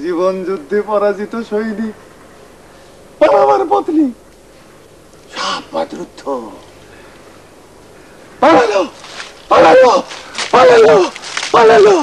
জীবন যুদ্ধে পরাজিত সৈনিক আমার পত্নী শাপদ্রুদ্ধ পালালো পালালো পালালো পালালো।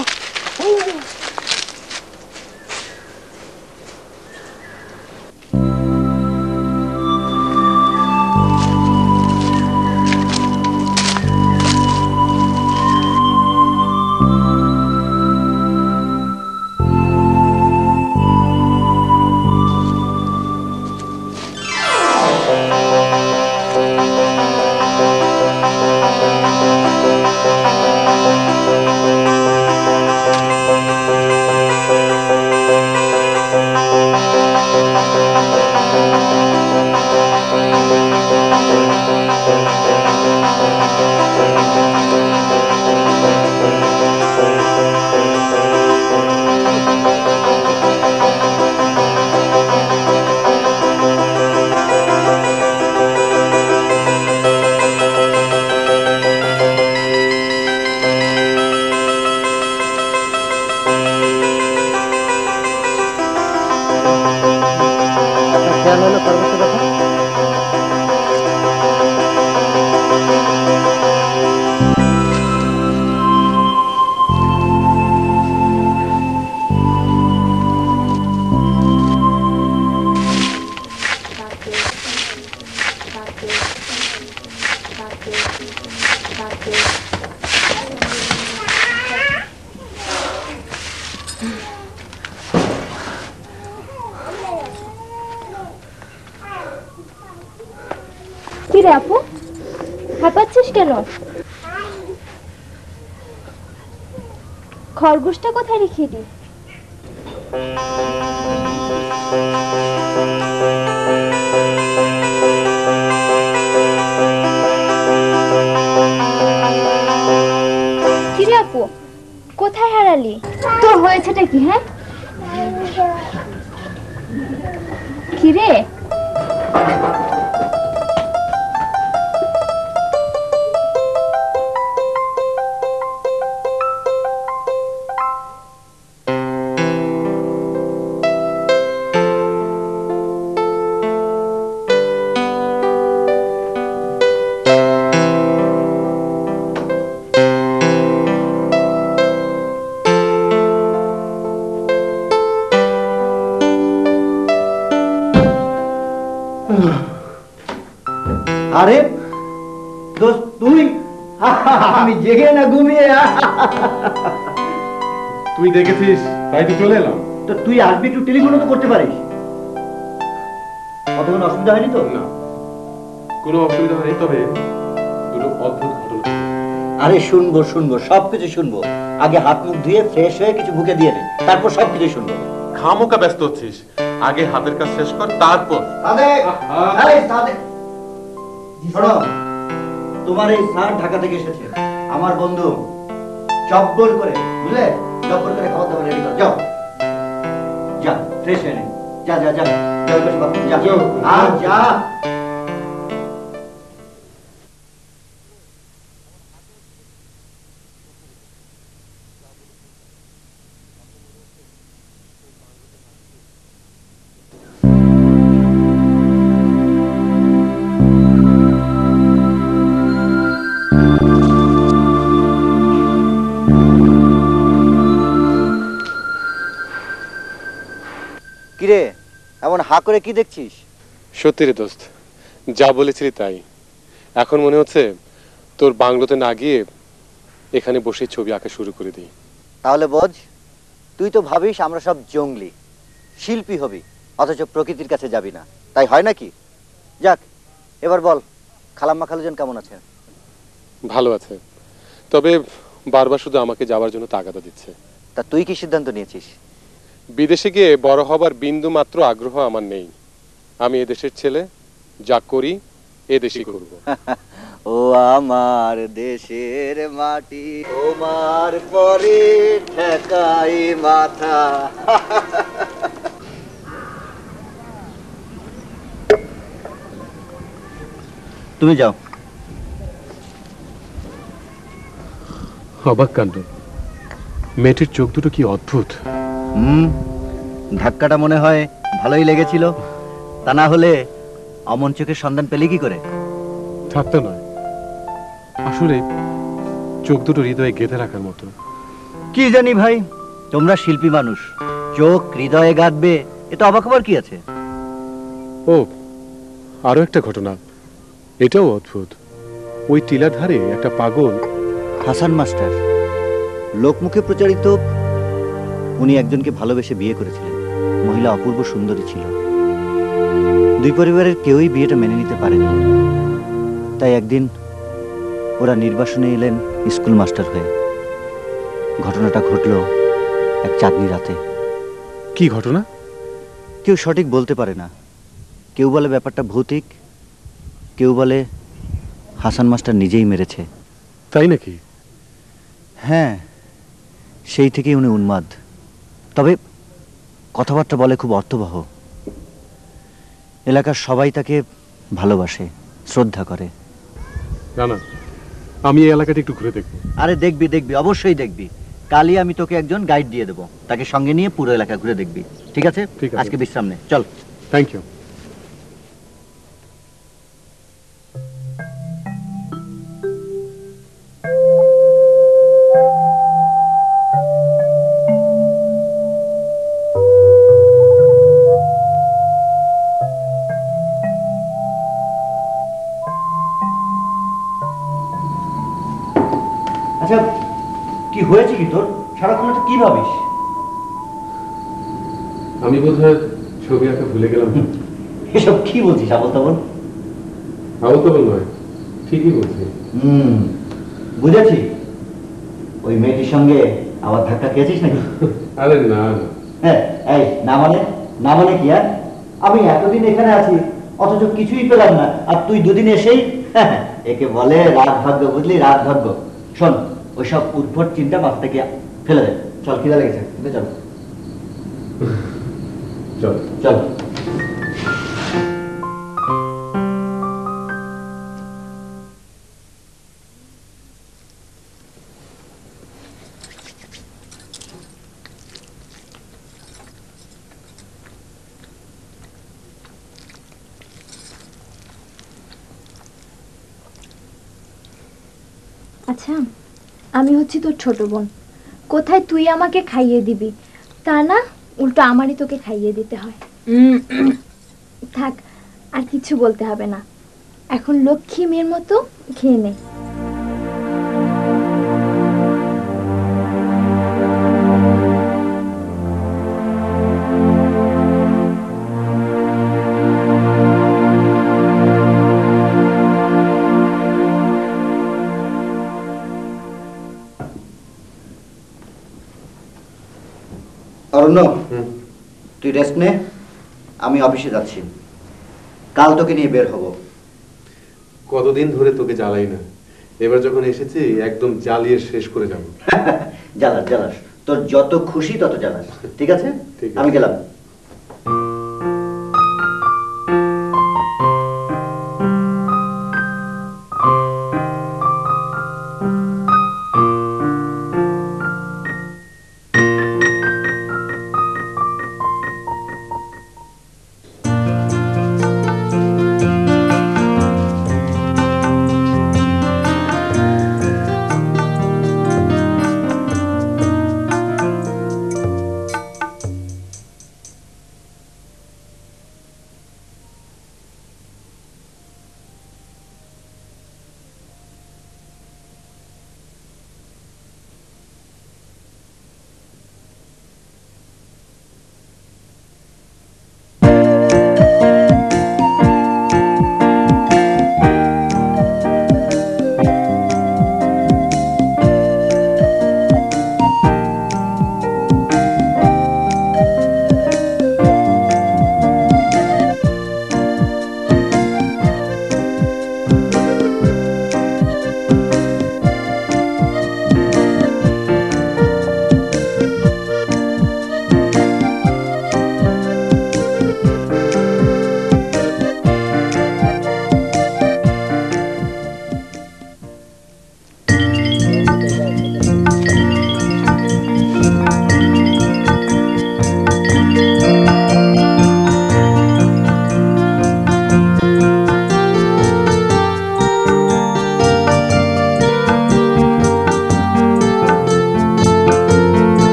আপু হাঁপাচ্ছিস কেন? খরগোশটা কোথায় রেখে দি? কিরে আপু কোথায় হারালি? তোর হয়েছেটা কি? হ্যাঁ কিরে আরে দোস্ত তুই? আমি জেগে না ঘুমিয়ে। তুই দেখেছিস তাই তো চলে এলাম। তো তুই আসবি, একটু টেলিফোনও তো করতে পারিস। কত কোনো অসুবিধা হয়নি তো? না কোনো অসুবিধা হয়নি, তবে দুটো অদ্ভুত ঘটনা। আরে শুনবো শুনবো, সবকিছু শুনবো। আগে হাত মুখ ধুয়ে ফ্রেশ হয়ে কিছু বুকে দিয়ে নে, তারপর সবকিছু শুনবো। খামোকা ব্যস্ত হচ্ছিস, আগে হাতের কাজ শেষ কর তারপর। শোনো, তোমার এই স্যার ঢাকা থেকে এসেছে, আমার বন্ধু। জব্বর করে বুঝলে, জব্বর করে খাওয়া দাওয়া রেডি কর। যাও যা, ফ্রেশ হয়ে নে। যা যা যা যা যা। কিরে এমন হা করে কি দেখছিস? সত্যি রে দোস্ত, যা বলেছিলি তাই। এখন মনে হচ্ছে তোর বাংলোতে না গিয়ে এখানে বসে ছবি আঁকা শুরু করে দিই। তাহলে বোঝ, তুই তো ভাবিস আমরা সব জঙ্গলি শিল্পী হবি, অথচ প্রকৃতির কাছে যাবি না। তাই হয় নাকি? যাক, এবার বল, খালাম্মা খালুজন কেমন আছে? ভালো আছে, তবে বারবার শুধু আমাকে যাওয়ার জন্য তাগাদা দিচ্ছে। তা তুই কি সিদ্ধান্ত নিয়েছিস? বিদেশে গিয়ে বড় হবার বিন্দু মাত্র আগ্রহ আমার নেই। আমি এদেশের ছেলে, যা করি এদেশই করব। ও আমার দেশের মাটি, তোমার পরে ঠেকাই মাথা। তুমি যাও। অবাক কাণ্ড, মেয়েটির চোখ দুটো কি অদ্ভুত। ধাক্কাটা মনে হয় ভালোই লেগেছিল, তা না হলে অমন চোখের সন্ধান পেলে কি করে? থাকতে নয়, আসলে চোখ দুটো হৃদয়ে গেঁথে রাখার মতো। কি জানি ভাই, তোমরা শিল্পী মানুষ, চোখ হৃদয়ে গাঁথবে, এটা অবাক হবার কি আছে? ও, আরো একটা ঘটনা, এটাও অদ্ভুত। ওই টিলার ধারে একটা পাগল হাসান মাস্টার, লোকমুখে প্রচারিত, উনি একজনকে ভালোবেসে বিয়ে করেছিলেন। মহিলা অপূর্ব সুন্দরী ছিল। দুই পরিবারের কেউই বিয়েটা মেনে নিতে পারেনি। তাই একদিন ওরা নির্বাসনে এলেন স্কুল মাস্টার হয়ে। ঘটনাটা ঘটলো এক চাঁদনি রাতে। কি ঘটনা? কেউ সঠিক বলতে পারে না। কেউ বলে ব্যাপারটা ভৌতিক, কেউ বলে হাসান মাস্টার নিজেই মেরেছে। তাই নাকি? হ্যাঁ, সেই থেকেই উনি উন্মাদ। তবে কথাবার্তা বলে খুব অর্থবহ। এলাকার সবাই তাকে ভালোবাসে, শ্রদ্ধা করে। না না, আমি এই এলাকাটা একটু ঘুরে দেখবো। আরে দেখবি দেখবি, অবশ্যই দেখবি। কালই আমি তোকে একজন গাইড দিয়ে দেবো, তাকে সঙ্গে নিয়ে পুরো এলাকা ঘুরে দেখবি। ঠিক আছে? ঠিক আছে। আজকে বিশ্রাম নে, চল। Thank you. আচ্ছা, কি হয়েছে কি তোর? সারাক্ষণ তো কি ভাবিস? আমি বোধহয় ছবি আঁকা ভুলে গেলাম। এসব কি বলছিস আবল তাবল? আবল তাবল নয়, ঠিকই বলছি। বুঝেছি। ওই মেয়েটির সঙ্গে আবার ধাক্কা খেয়েছিস নাকি? আরে না না। হ্যাঁ, এই না মানে? না মানে কি? আর আমি এতদিন এখানে আছি, অথচ কিছুই পেলাম না, আর তুই দুদিন এসেই একে বলে রাত ভাগ্য, বুঝলি? রাত ভাগ্য। শোন, ওইসব উদ্ভট চিন্তা মাথা থেকে ফেলে দে। চল, খিদা লেগেছে, চল চল চল। আচ্ছা, আমি হচ্ছি তোর ছোট বোন। কোথায় তুই আমাকে খাইয়ে দিবি, তা না উল্টো আমারই তোকে খাইয়ে দিতে হয়। থাক, আর কিছু বলতে হবে না। এখন লক্ষ্মী মেয়ের মতো খেয়ে নে। অরণ্য, তুই রেস্ট নে, আমি অফিসে যাচ্ছি। কাল তোকে নিয়ে বের হব। কতদিন ধরে তোকে জ্বালাই না, এবার যখন এসেছি একদম জ্বালিয়ে শেষ করে যাবো। জ্বালাস জ্বালাস, তোর যত খুশি তত জ্বালাস। ঠিক আছে? ঠিক আছে। আমি গেলাম।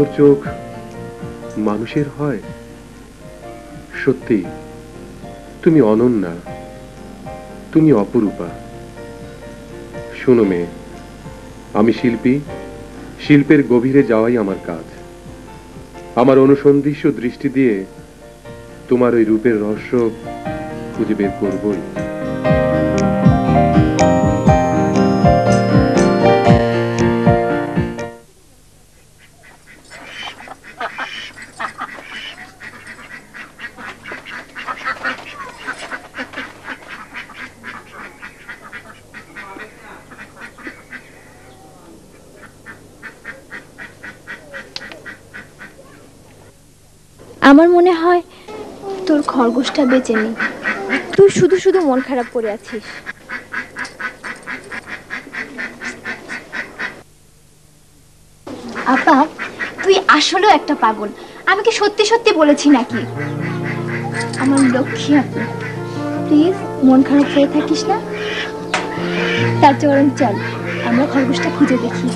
তোর চোখ মানুষের হয়? সত্যি তুমি অনন্যা, তুমি অপরূপা। শোনো মেয়ে, আমি শিল্পী, শিল্পের গভীরে যাওয়াই আমার কাজ। আমার অনুসন্ধিৎস দৃষ্টি দিয়ে তোমার ওই রূপের রহস্য খুঁজে বের করবই। আমার মনে হয় তোর খরগোশটা বেঁচে নেই, তুই শুধু শুধু মন খারাপ করে আছিস। আপা, তুই আসলেও একটা পাগল। আমি কি সত্যি সত্যি বলেছি নাকি? আমার লক্ষ্মী আপা, প্লিজ মন খারাপ করে থাকিস না। তার চরণ চল, আমরা খরগোশটা খুঁজে দেখি।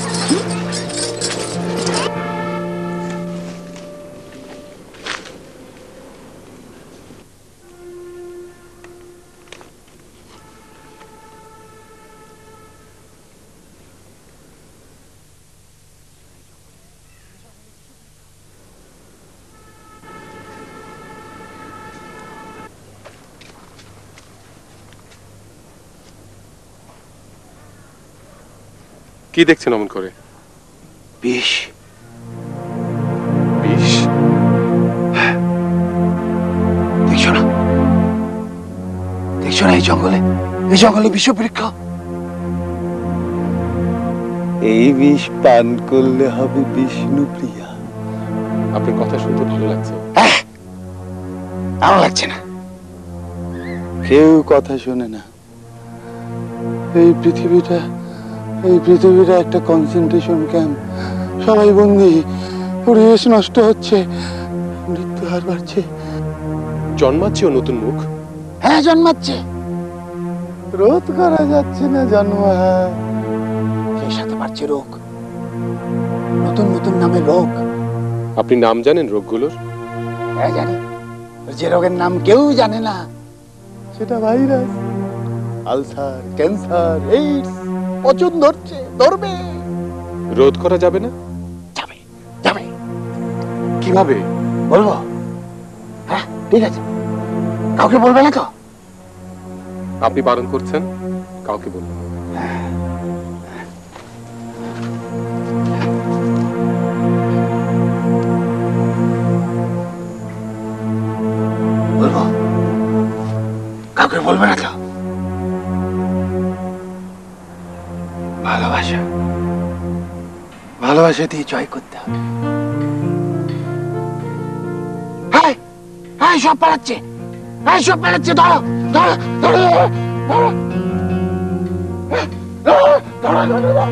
কি দেখছেন অমন করে? বিষ। বিষ? দেখছো না, দেখছো না এই জঙ্গলে বিষ পরীক্ষা। এই বিষ পান করলে হবে বিষ্ণুপ্রিয়া। আপনার কথা শুনতে ভালো লাগছে। ভালো লাগছে না, কেউ কথা শোনে না। এই পৃথিবীটা একটা কনসেন্ট্রেশন ক্যাম্প। সবাই বন্দি, পরিবেশ নষ্ট হচ্ছে, মৃত্যু হার বাড়ছে। জন্মাচ্ছেও নতুন মুখ। হ্যাঁ, জন্মাচ্ছে, রোধ করা যাচ্ছে না জন্ম। সেই সাথে বাড়ছে রোগ, নতুন নতুন নামের রোগ। আপনি নাম জানেন রোগগুলোর? হ্যাঁ জানি, যে রোগের নাম কেউ জানে না সেটা ভাইরাস, আলসার, ক্যান্সার, এইডস। পচন ধরবে। রোধ করা যাবে না? যাবে। কিভাবে বলবো? হ্যাঁ ঠিক আছে, কাউকে বলবে না তো? আপনি বারণ করছেন, কাউকে বলবেন? বলবো, কাউকে বলবে না তো? ভালোবাসা দিয়ে জয় করতে হবে। সব পালাচ্ছে, ধরো ধরো ধরো ধরো ধরো ধরো ধরো।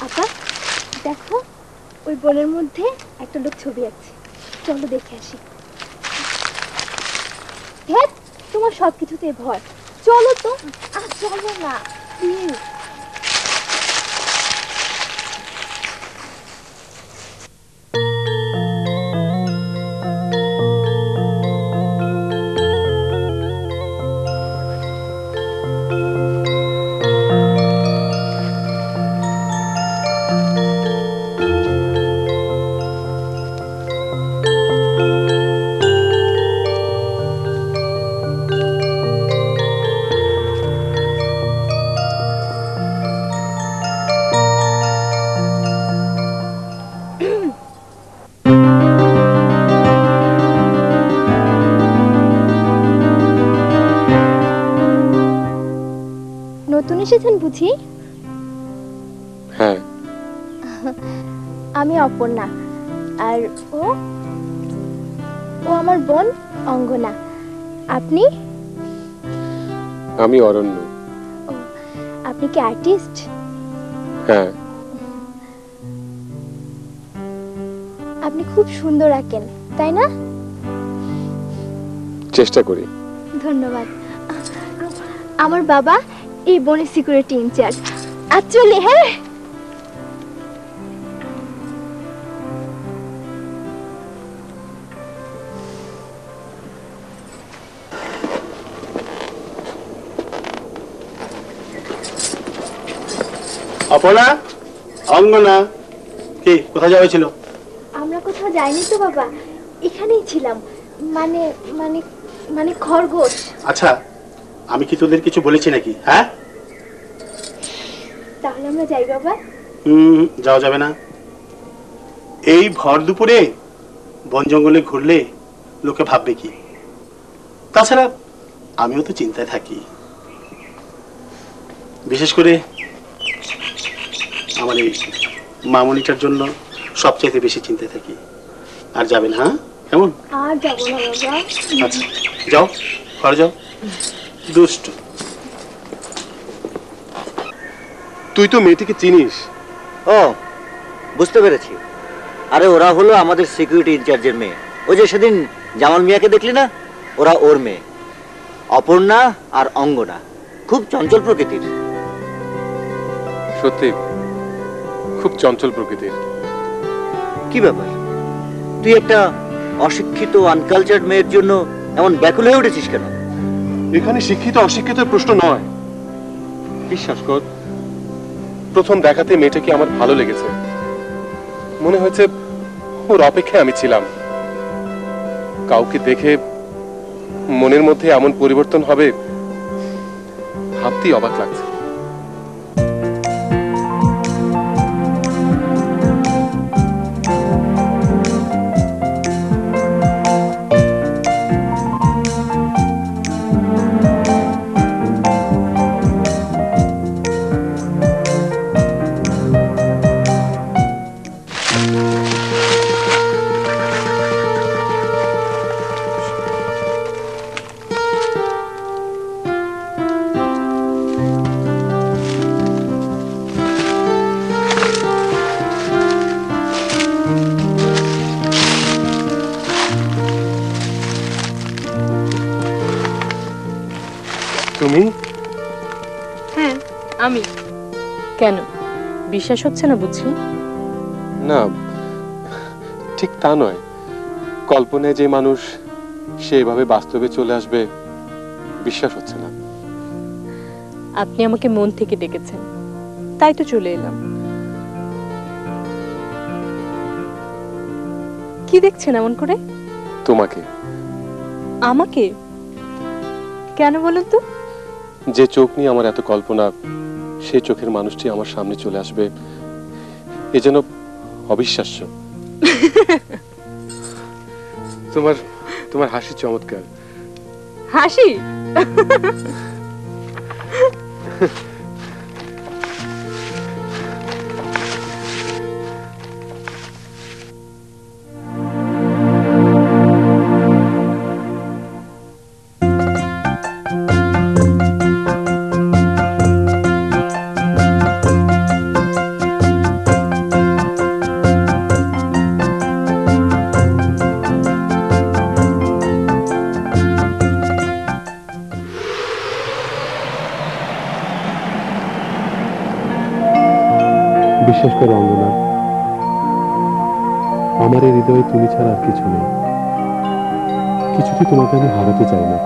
আপা দেখো, ওই বনের মধ্যে একটা লোক ছবি আছে, চলো দেখে আসি। হ্যাঁ, তোমার সবকিছুতে ভয়, চলো তো। চলো না প্লিজ। নতুন এসেছেন বুঝি? হ্যাঁ। আমি অপর্ণা, আর ও আমার বোন অঙ্গনা। আপনি? আমি অরণ্য। আপনি কি আর্টিস্ট? হ্যাঁ। আপনি খুব সুন্দর আঁকেন। তাই না? চেষ্টা করি। ধন্যবাদ। আমার বাবা এই বনের সিকিউরিটি ইনচার্জ। আজ চলি, হ্যাঁ? অপর্ণা, অঙ্গনা, কি কোথায় যাওয়া ছিল? আমরা কোথাও যাইনি তো বাবা, এখানেই ছিলাম। মানে মানে মানে খরগোশ। আচ্ছা, আমি কি তোদের কিছু বলেছি নাকি? হ্যাঁ, তাহলে আমরা যাই বাবা। যাওয়া যাবে না। এই ভর দুপুরে বন জঙ্গলে ঘুরলে লোকে ভাববে কি? তাছাড়া আমিও তো চিন্তায় থাকি, বিশেষ করে আমার এই মামনিটার জন্য সবচাইতে বেশি চিন্তায় থাকি। আর যাবে না? হ্যাঁ, কেমন? আর যাবো না বাবা। আচ্ছা, যাও, ঘরে যাও। দুষ্ট। তুই তো মেয়েটিকে চিনিস। ও, বুঝতে পেরেছি। আরে ওরা হলো আমাদের সিকিউরিটি ইনচার্জের মেয়ে। ওই যে সেদিন জামাল মিয়াকে দেখলি না, ওরা ওর মেয়ে। অপর্ণা আর অঙ্গনা খুব চঞ্চল প্রকৃতির। সত্যি খুব চঞ্চল প্রকৃতির। কি ব্যাপার, তুই একটা অশিক্ষিত আনকালচার্ড মেয়ের জন্য এমন ব্যাকুল হয়ে উঠেছিস কেন? এখানে শিক্ষিত অশিক্ষিতের প্রশ্ন নয়, বিশ্বাস কর। প্রথম দেখাতে মেয়েটাকে আমার ভালো লেগেছে, মনে হয়েছে ওর অপেক্ষায় আমি ছিলাম। কাউকে দেখে মনের মধ্যে এমন পরিবর্তন হবে ভাবতেই অবাক লাগছে। তুমি? হ্যাঁ, আমি। কেন, বিশ্বাস হচ্ছে না বুঝি? না, ঠিক তা নয়। কল্পনায় যে মানুষ সে এভাবে বাস্তবে চলে আসবে বিশ্বাস হচ্ছে না। আপনি আমাকে মন থেকে ডেকেছেন, তাই তো চলে এলাম। কি দেখছেন এমন করে? তোমাকে। আমাকে? কেন বলুন তো? যে চোখ নিয়ে আমার এত কল্পনা, সে চোখের মানুষটি আমার সামনে চলে আসবে এ যেন অবিশ্বাস্য। তোমার তোমার হাসি চমৎকার। হাসি? বিশ্বাস করো অঙ্গনা, আমার এই হৃদয়ে তুমি ছাড়া আর কিছু নেই। কিছুতে তোমাকে আমি হারাতে চাই না।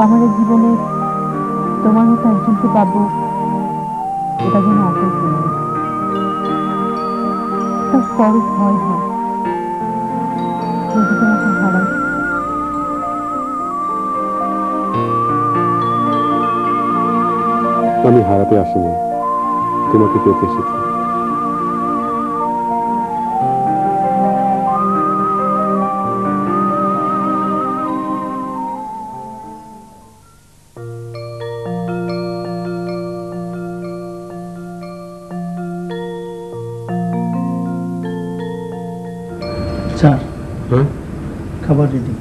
আমার জীবনে তোমার মতো একজনকে পাবো, এটা যেন অকল্পনীয়। তারপরও ভয় হয় যদি তোমাকে হারাই। আমি হারাতে আসিনি, তোমাকে পেতে এসেছি। স্যার, হ্যাঁ, খাবার রেডি,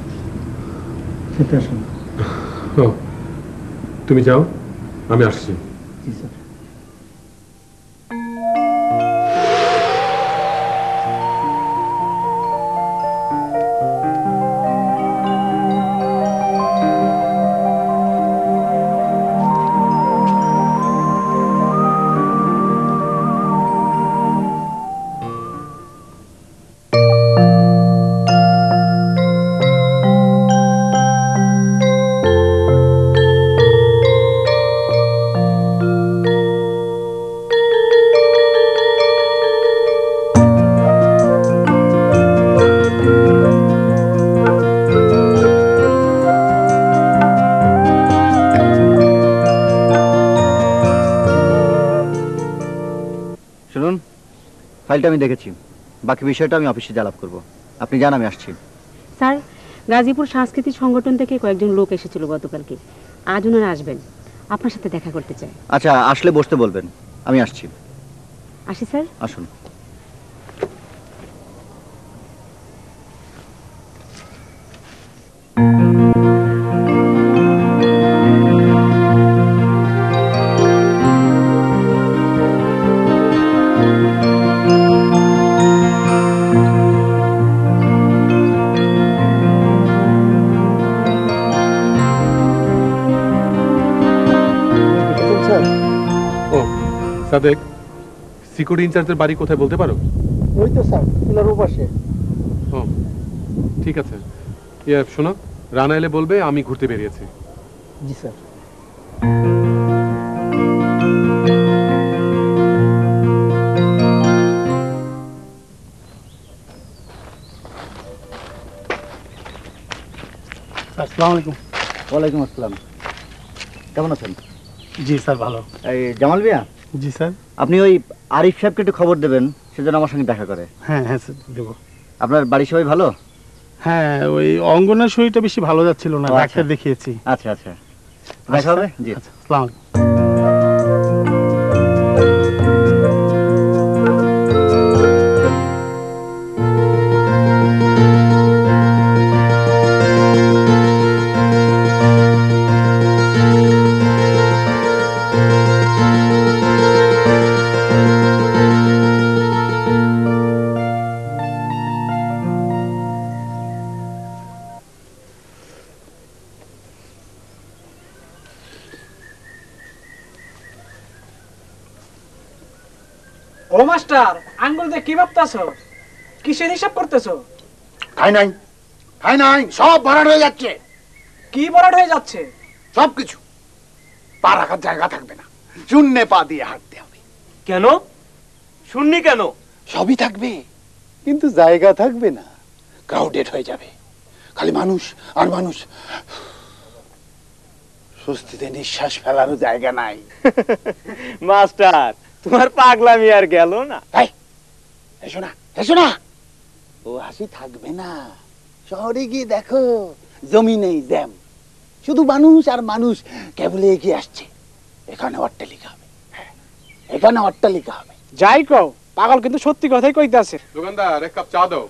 খেতে আসুন। তুমি যাও, আমি আসছি। জি স্যার। তুমি? ফাইলটা আমি দেখেছি, বাকি বিষয়টা আমি অফিসে আলাপ করব। আপনি যান, আমি আসছি। স্যার, গাজীপুর সাংস্কৃতিক সংগঠন থেকে কয়েকজন লোক এসেছিল গতকালকে, আজ ওনারা আসবেন, আপনার সাথে দেখা করতে চাই। আচ্ছা, আসলে বসতে বলবেন, আমি আসছি। আসি স্যার। আসুন। ও সাদেক, সিকিউরিটি ইনচার্জের বাড়ি কোথায় বলতে পারো? ওই তো স্যার, পিলার ওপাশে। ও ঠিক আছে। শোনো, রানা এলে বলবে আমি ঘুরতে বেরিয়েছি। জি স্যার। আসসালামু আলাইকুম। ওয়ালাইকুম আসসালাম। কেমন আছেন? জি স্যার, ভালো। এই জামাল মিয়া। জি স্যার। আপনি ওই আরিফ সাহেবকে একটু খবর দেবেন, সেজন্য আমার সঙ্গে দেখা করে। হ্যাঁ হ্যাঁ স্যার, দেবো। আপনার বাড়ির সবাই ভালো? হ্যাঁ, ওই অঙ্গনের শরীরটা বেশি ভালো যাচ্ছিল না, ডাক্তার দেখিয়েছি। আচ্ছা আচ্ছা, দেখা হবে। জি, আসসালামু আলাইকুম। ও মাস্টার, আঙ্গুল দিয়ে কি ভাবতেছো? কিসের হিসাব করতেছো? খাই নাই, খাই নাই, সব ভরাট হয়ে যাচ্ছে। কি ভরাট হয়ে যাচ্ছে? সবকিছু। পা রাখার জায়গা থাকবে না, শূন্যে পা দিয়ে হাঁটতে হবে। কেন শুননি? কেন? সবই থাকবে, কিন্তু জায়গা থাকবে না, ক্রাউডেড হয়ে যাবে। খালি মানুষ আর মানুষ, স্বস্তিতে নিঃশ্বাস ফেলারও জায়গা নাই। মাস্টার, তোমার পাগলামি আর গেল না। এসো না, এসো না। ও হাসি থাকবে না। শহরে গিয়ে দেখো, জমি নেই, জ্যাম, শুধু মানুষ আর মানুষ কেবল এগিয়ে আসছে। এখানে অট্টালিকা হবে, এখানে অট্টালিকা হবে। যাই কও, পাগল কিন্তু সত্যি কথাই কইতাছে। দোকানদার, এক কাপ চা দাও।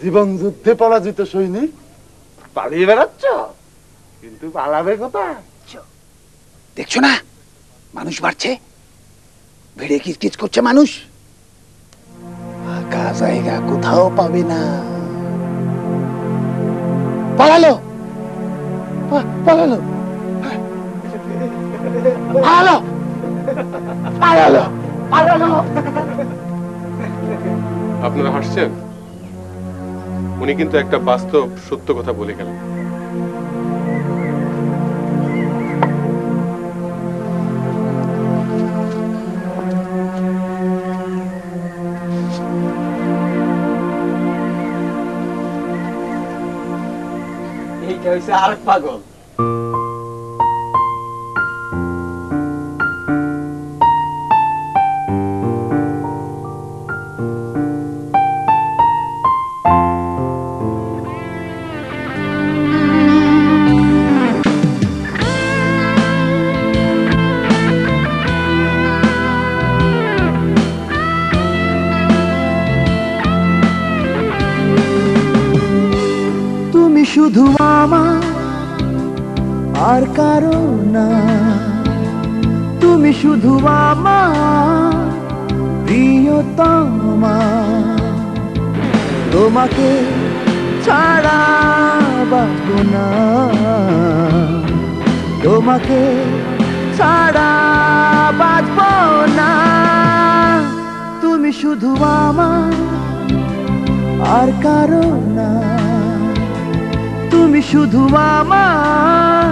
জীবন যুদ্ধে পরাজিত সৈনিক পালিয়ে বেড়াচ্ছ, কিন্তু পালাবে কোথায়? দেখছো না, মানুষ বাড়ছে, ভিড়ে কিচকিচ করছে মানুষ। ফাঁকা জায়গা কোথাও পাবে না। পালালো, পালালো, পালালো, পালালো, পালালো। আপনারা হাসছেন, উনি কিন্তু একটা বাস্তব সত্য কথা বলে গেলেন। এইটা হইছে আরেক পাগল। তুমি শুধু আমার আর কারো না, তুমি শুধু আমার প্রিয়তমা। তোমাকে ছাড়া বাঁচব না, তোমাকে ছাড়া বাঁচব না। তুমি শুধু আমার আর কারো না, তুমি শুধু আমার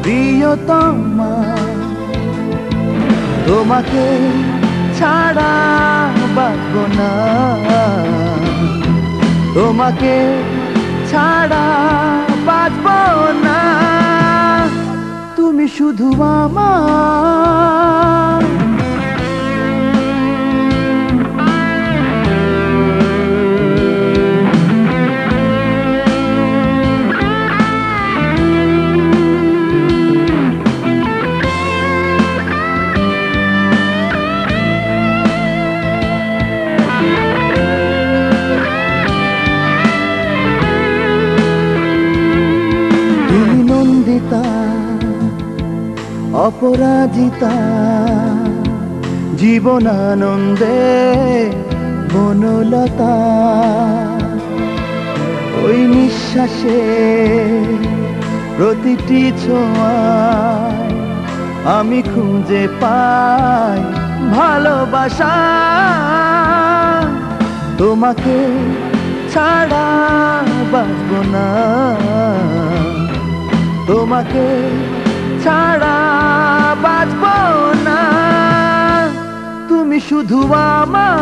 প্রিয়তমা। তোমাকে ছাড়া বাঁচব না, তোমাকে ছাড়া বাঁচব না, তুমি শুধু আমার। অপরাজিতা জীবনানন্দে বনলতা, ওই নিঃশ্বাসে প্রতিটি ছোঁয়ায় আমি খুঁজে পাই ভালোবাসা। তোমাকে ছাড়া বাঁচব না, তোমাকে ছাড়া বাঁচব না, তুমি শুধু আমার।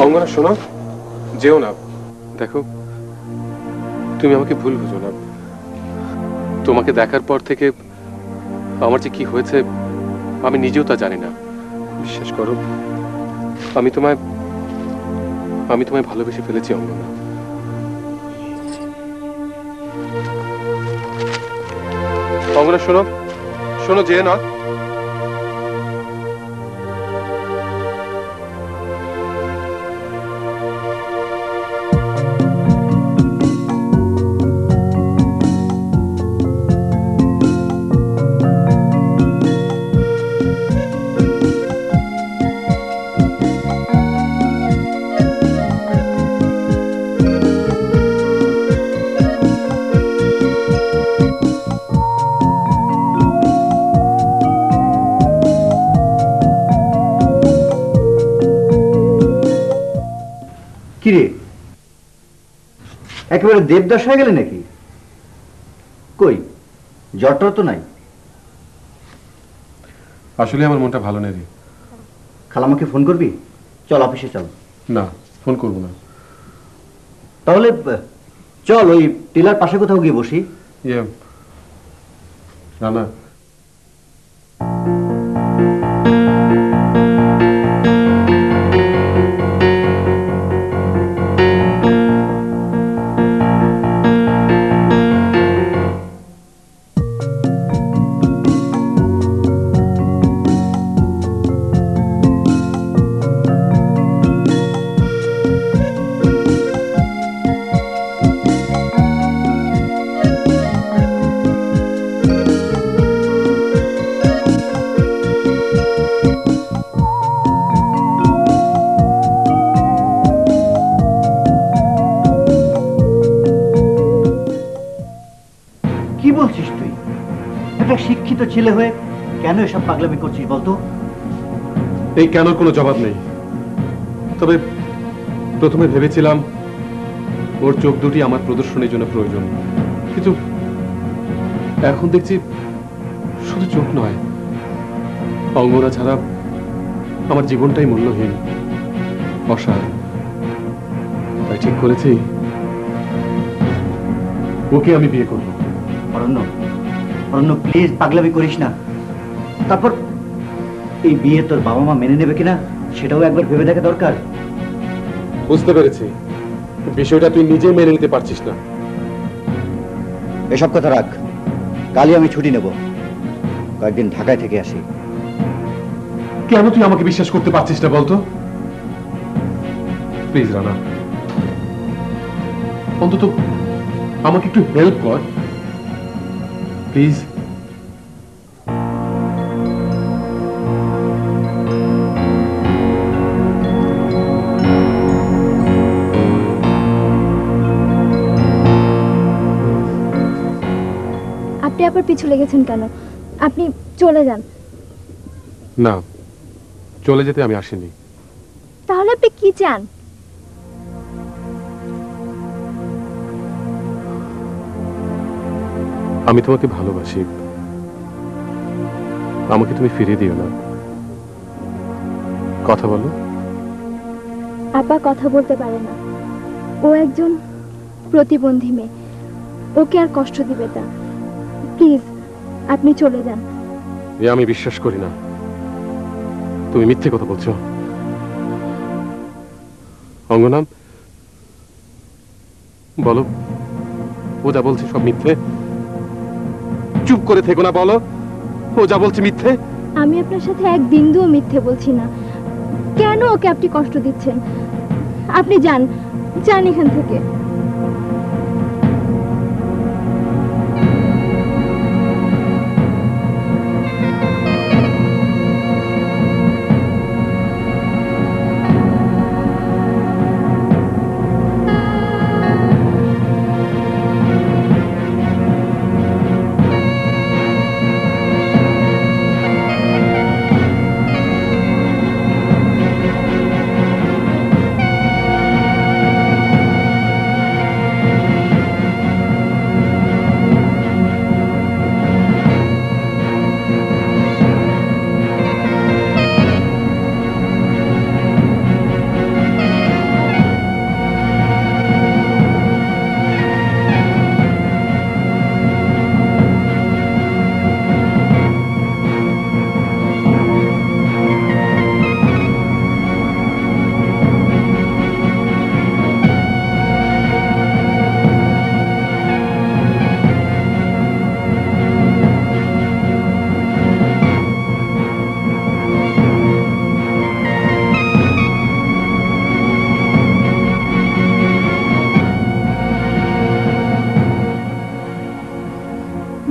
অঙ্গনা শোনো, যেও না। দেখো, তুমি আমাকে ভুল বুঝো না। তোমাকে দেখার পর থেকে আমার যে কি হয়েছে আমি নিজেও তা জানি না। বিশ্বাস করো, আমি তোমায় ভালোবেসে ফেলেছি অঙ্গনা। অঙ্গনা শোনো, শোনো, যেও না। কিরে, একেবারে দেবদাস হয়ে গেলে নাকি? কই, জ্বরটা তো নাই? আসলে আমার মনটা ভালো নেই রে। খালামাকে ফোন করবি? চল অফিসে চল। না, ফোন করবো না। তাহলে চল ওই টিলার পাশে কোথাও গিয়ে বসি। না না, শিক্ষিত ছেলে হয়ে কেন এসব পাগলামি করছিস বলতো? এই কেন কোনো জবাব নেই। তবে প্রথমে ভেবেছিলাম ওর চোখ দুটি আমার প্রদর্শনীর জন্য প্রয়োজন, কিন্তু এখন দেখছি শুধু চোখ নয়, অঙ্গনা ছাড়া আমার জীবনটাই মূল্যহীন, অসার। তাই ঠিক করেছি ওকে আমি বিয়ে করব। অরণ্য, অরণ্য প্লিজ পাগলামি করিস না। তারপর এই বিয়ে তোর বাবা মা মেনে নেবে কিনা সেটাও একবার ভেবে দেখা দরকার। বুঝতে পেরেছি, বিষয়টা তুই নিজে মেনে নিতে পারছিস না। এসব কথা রাখ, কালই আমি ছুটি নেব, কয়েকদিন ঢাকায় থেকে আসি। কেন তুই আমাকে বিশ্বাস করতে পারছিস না বলতো? প্লিজ রানা, অন্তত আমাকে একটু হেল্প কর প্লিজ। আপনি আবার পিছু লেগেছেন কেন? আপনি চলে যান। না, চলে যেতে আমি আসিনি। তাহলে আপনি কি চান? আমি তোমাকে ভালোবাসি, আমাকে তুমি ফিরিয়ে দিও না। কথা বলো। আপা কথা বলতে পারে না, ও একজন প্রতিবন্ধী মেয়ে, ওকে আর কষ্ট দিবে না। প্লিজ আপনি চলে যান। এ আমি বিশ্বাস করি না, তুমি মিথ্যে কথা বলছো। অঙ্গনা বলো, ও যা বলছে সব মিথ্যে? চুপ করে থেকো না, বলো ও যা বলছে মিথ্যে। আমি আপনার সাথে এক বিন্দুও মিথ্যে বলছি না। কেন ওকে আপনি কষ্ট দিচ্ছেন? আপনি যান, যান এখান থেকে।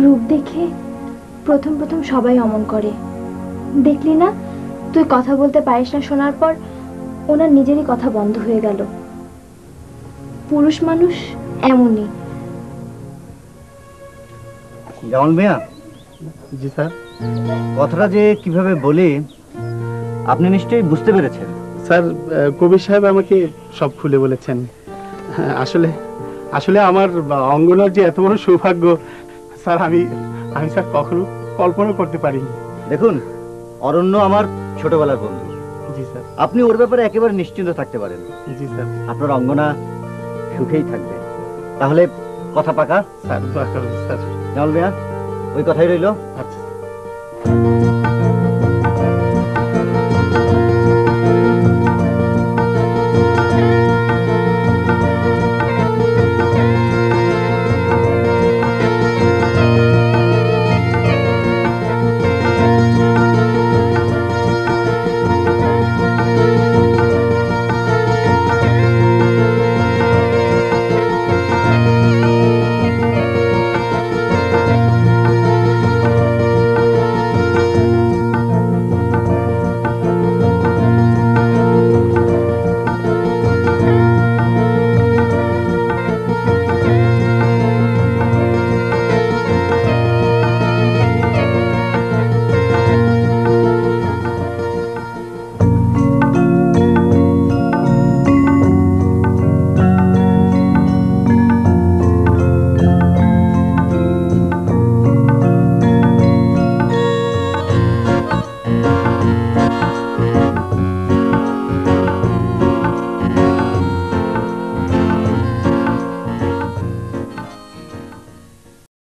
রূপ দেখে প্রথম প্রথম সবাই অমন করে, দেখলি না? তুই কথা বলতে পারিস না শোনার পর ওনার নিজেরই কথা বন্ধ হয়ে গেল। পুরুষ মানুষ এমনই। জামাল মিয়া। জি স্যার। কথাটা যে কিভাবে বলি আপনি নিশ্চয়ই বুঝতে পেরেছেন। স্যার, কবির সাহেব আমাকে সব খুলে বলেছেন। আসলে আসলে আমার অঙ্গনার যে এত বড় সৌভাগ্য স্যার, আমি স্যার কখনো কল্পনা করতে পারিনি। দেখুন, অরণ্য আমার ছোটবেলার বন্ধু। জি স্যার। আপনি ওর ব্যাপারে একেবারে নিশ্চিন্ত থাকতে পারেন। জি স্যার। আপনার অঙ্গনা সুখেই থাকবে। তাহলে কথা পাকা? স্যার দোয়া করবেন স্যার। জামাল মিয়া, ওই কথাই রইল। আচ্ছা।